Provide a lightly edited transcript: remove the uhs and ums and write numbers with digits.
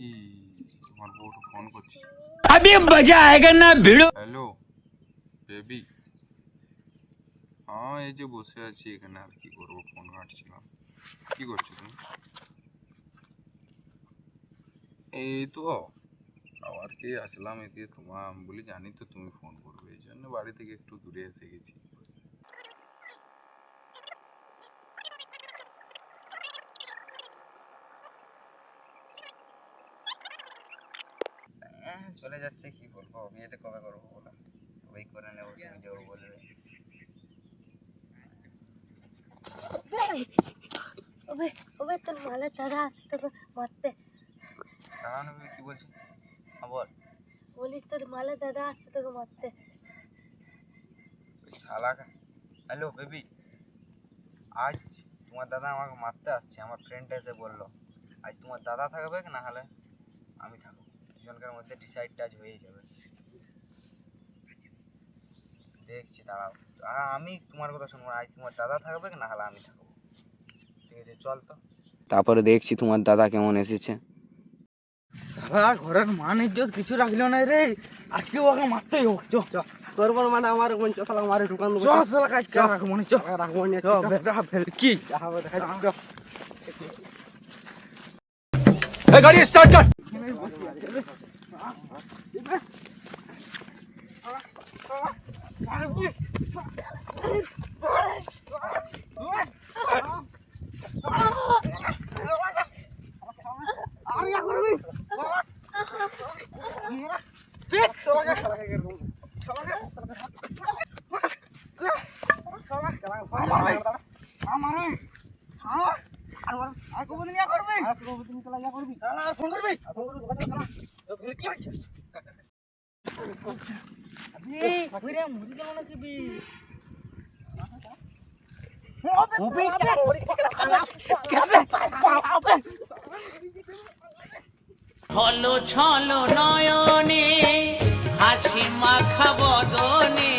ই আমার বউটা ফোন করছে। अभी मजा आएगा ना भिड़ो। হ্যালো বেবি, হ্যাঁ এই যে বসে আছি এখানে, আর কি করবো, ফোন ঘাঁটছিলাম। কি করছো তুমি? এই তো আবার কে আসলাম এদিকে, তোমার আমি বলি জানি তো তুমি ফোন করবে, এই জন্য বাড়ি থেকে একটু দূরে এসে গেছি। চলে যাচ্ছে, কি বলবো, বিয়েটা কবে করবো বলো, তবেই করে নেবো, তুমি যাবো বলবে। ওবে ওবে তোর মালে দাদা আসছে তোকে মারতে। দাঁড়ানো কি বলছো? হ্যাঁ বল। বলি তোর মালে দাদা আসছে তোকে মারতে। শালা, হ্যালো বেবি, আজ তোমার দাদা আমাকে মারতে আসছে, আমার ফ্রেন্ড এসে বললো আজ তোমার দাদা থাকবে না হলে আমি থাকবো, দুজনকার মধ্যে ডিসাইডটা আজ হয়েই যাবে। দেখছি দাঁড়াও, আমি তোমার কথা শুনবো, আজ তোমার দাদা থাকবে না হলে আমি থাকবো, ঠিক আছে চল তো। তারপরে দেখছি তোমার দাদা কেমন এসেছে। সারা ঘরের মান ইজ্জত কিছু রাখলো না রে, আজকে ওকে মারতেই হোক। চ তোর বল মানে আমার মন চসালা মারে ঢুকান দেবো। চ সালা কাজ করে রাখবো না, চ রাখবো না, চ বেটা ফেল কি হবে দেখা যাবে। ए गाड़ी स्टार्ट कर। ছলো ছলো নয়নে হাসি মাখা বদনে